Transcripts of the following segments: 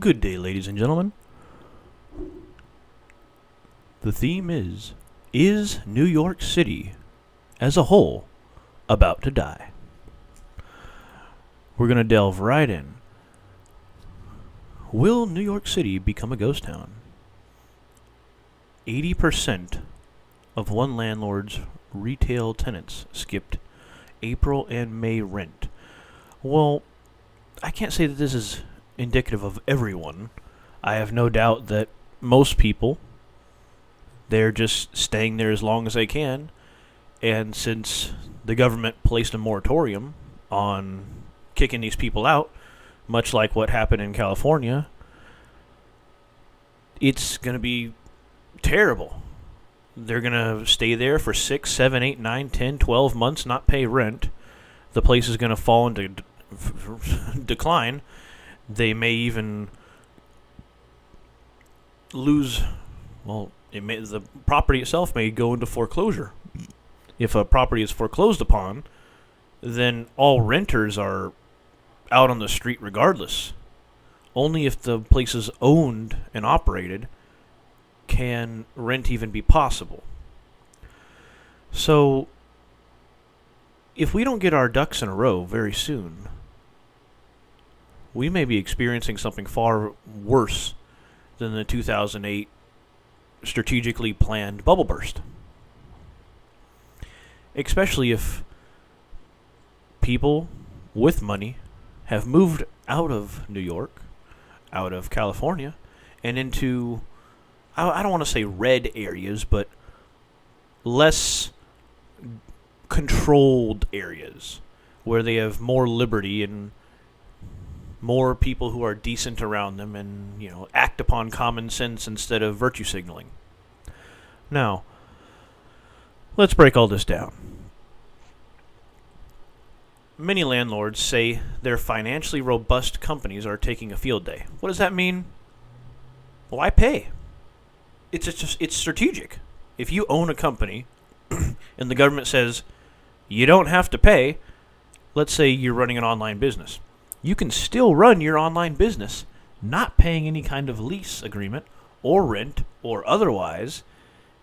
Good day, ladies and gentlemen. The theme is New York City, as a whole, about to die? We're going to delve right in. Will New York City become a ghost town? 80% of one landlord's retail tenants skipped April and May rent. Well, I can't say that this is indicative of everyone. I have no doubt that most people, they're just staying there as long as they can. And since the government placed a moratorium on kicking these people out, much like what happened in California, it's going to be terrible. They're going to stay there for 6, 7, 8, 9, 10, 12 months, not pay rent. The place is going to fall into decline. They may even lose, the property itself may go into foreclosure. If a property is foreclosed upon, then all renters are out on the street regardless. Only if the place is owned and operated can rent even be possible. So, if we don't get our ducks in a row very soon, we may be experiencing something far worse than the 2008 strategically planned bubble burst. Especially if people with money have moved out of New York, out of California, and into, I don't want to say red areas, but less controlled areas where they have more liberty and more people who are decent around them and, act upon common sense instead of virtue signaling. Now, let's break all this down. Many landlords say their financially robust companies are taking a field day. What does that mean? Why pay? It's strategic. If you own a company and the government says you don't have to pay, let's say you're running an online business. You can still run your online business not paying any kind of lease agreement or rent or otherwise.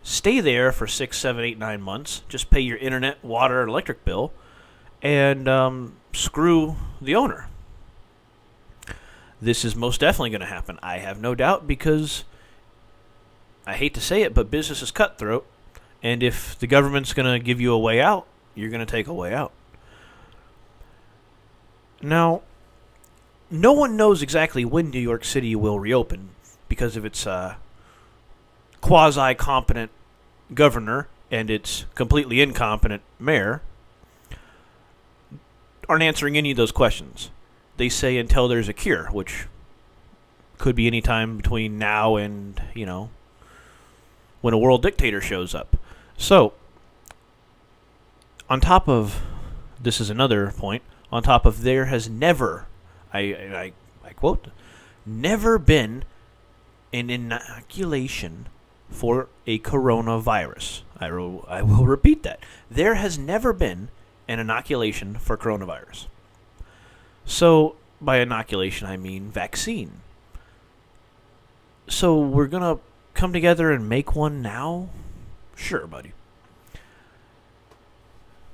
Stay there for 6, 7, 8, 9 months. Just pay your internet, water, and electric bill and screw the owner. This is most definitely going to happen. I have no doubt because, I hate to say it, but business is cutthroat. And if the government's going to give you a way out, you're going to take a way out. Now, no one knows exactly when New York City will reopen because of its quasi-competent governor and its completely incompetent mayor aren't answering any of those questions. They say until there's a cure, which could be any time between now and, when a world dictator shows up. So, on top of, this is another point, on top of there has never, I quote, never been an inoculation for a coronavirus. I will repeat that. There has never been an inoculation for coronavirus. So, by inoculation, I mean vaccine. So, we're going to come together and make one now? Sure, buddy.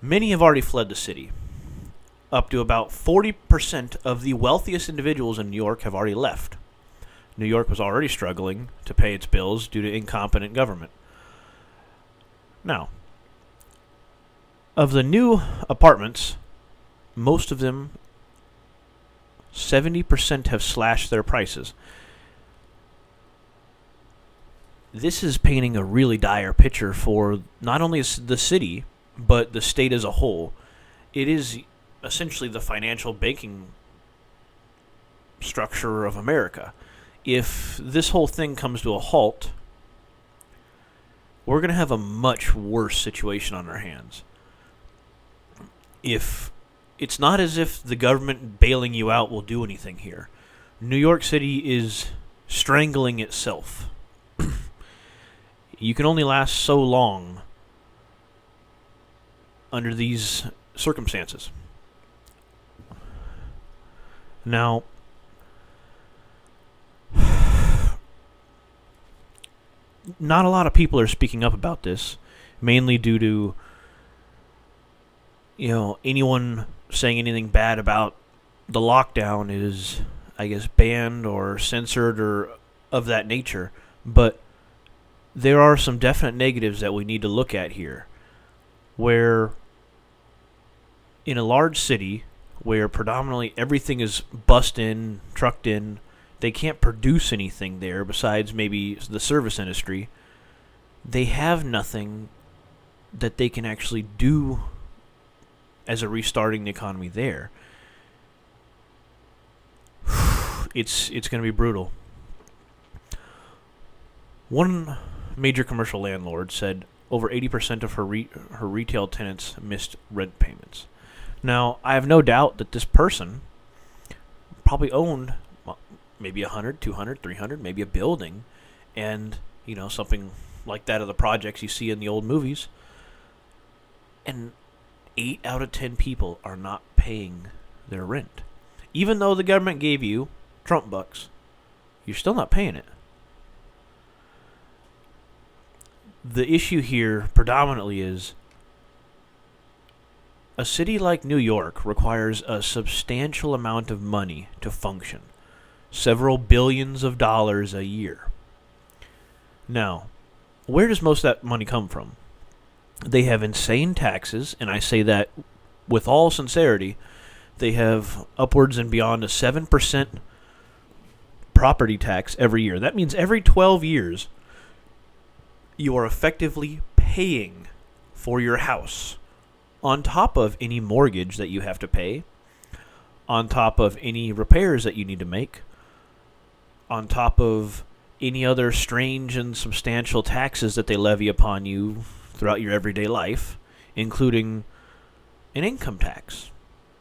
Many have already fled the city. Up to about 40% of the wealthiest individuals in New York have already left. New York was already struggling to pay its bills due to incompetent government. Now, of the new apartments, most of them, 70% have slashed their prices. This is painting a really dire picture for not only the city, but the state as a whole. It is essentially the financial banking structure of America. If this whole thing comes to a halt, we're going to have a much worse situation on our hands. If it's not as if the government bailing you out will do anything here. New York City is strangling itself. You can only last so long under these circumstances. Now, not a lot of people are speaking up about this, mainly due to, anyone saying anything bad about the lockdown is, I guess, banned or censored or of that nature. But there are some definite negatives that we need to look at here, where in a large city where predominantly everything is bussed in, trucked in, they can't produce anything there besides maybe the service industry. They have nothing that they can actually do as a restarting the economy there. It's going to be brutal. One major commercial landlord said over 80% of her retail tenants missed rent payments. Now, I have no doubt that this person probably owned maybe 100, 200, 300, maybe a building, and, something like that of the projects you see in the old movies. And 8 out of 10 people are not paying their rent. Even though the government gave you Trump bucks, you're still not paying it. The issue here predominantly is a city like New York requires a substantial amount of money to function. Several billions of dollars a year. Now, where does most of that money come from? They have insane taxes, and I say that with all sincerity. They have upwards and beyond a 7% property tax every year. That means every 12 years, you are effectively paying for your house, on top of any mortgage that you have to pay, on top of any repairs that you need to make, on top of any other strange and substantial taxes that they levy upon you throughout your everyday life, including an income tax,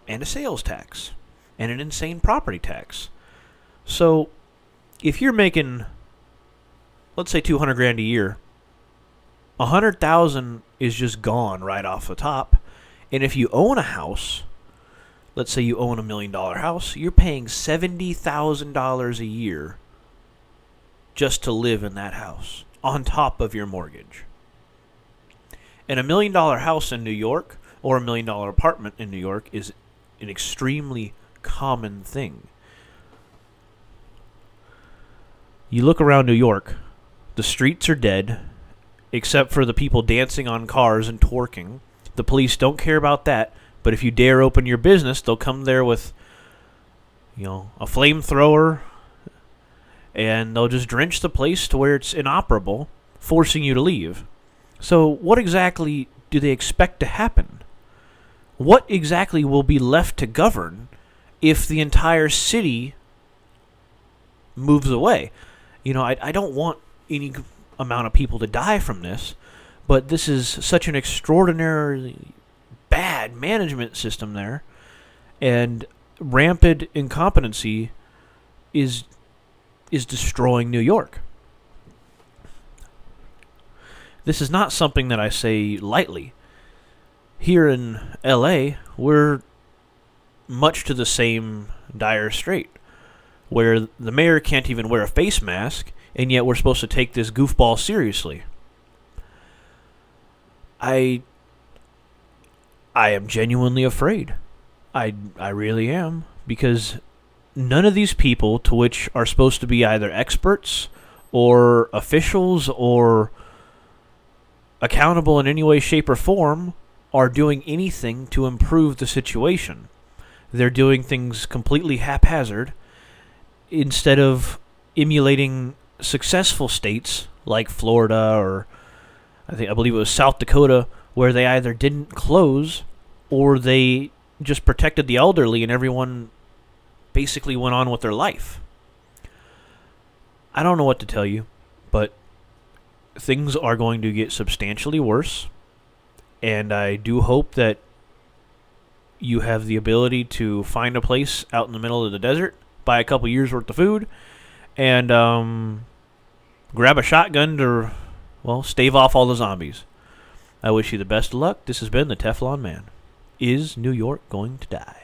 and a sales tax, and an insane property tax. So, if you're making, let's say, $200,000 a year, $100,000 is just gone right off the top. And if you own a house, let's say you own $1 million house, you're paying $70,000 a year just to live in that house, on top of your mortgage. And $1 million house in New York, or $1 million apartment in New York, is an extremely common thing. You look around New York, the streets are dead, except for the people dancing on cars and twerking. The police don't care about that, but if you dare open your business, they'll come there with, a flamethrower, and they'll just drench the place to where it's inoperable, forcing you to leave. So what exactly do they expect to happen? What exactly will be left to govern if the entire city moves away? I don't want any amount of people to die from this, but this is such an extraordinarily bad management system there, and rampant incompetency is destroying New York. This is not something that I say lightly. Here in LA, we're much to the same dire strait, where the mayor can't even wear a face mask, and yet we're supposed to take this goofball seriously. I am genuinely afraid. I really am, because none of these people, to which are supposed to be either experts or officials or accountable in any way, shape, or form, are doing anything to improve the situation. They're doing things completely haphazard instead of emulating successful states like Florida, or I believe it was South Dakota, where they either didn't close or they just protected the elderly and everyone basically went on with their life. I don't know what to tell you, but things are going to get substantially worse, and I do hope that you have the ability to find a place out in the middle of the desert, buy a couple years worth of food, and grab a shotgun to, stave off all the zombies. I wish you the best of luck. This has been the Teflon Man. Is New York going to die?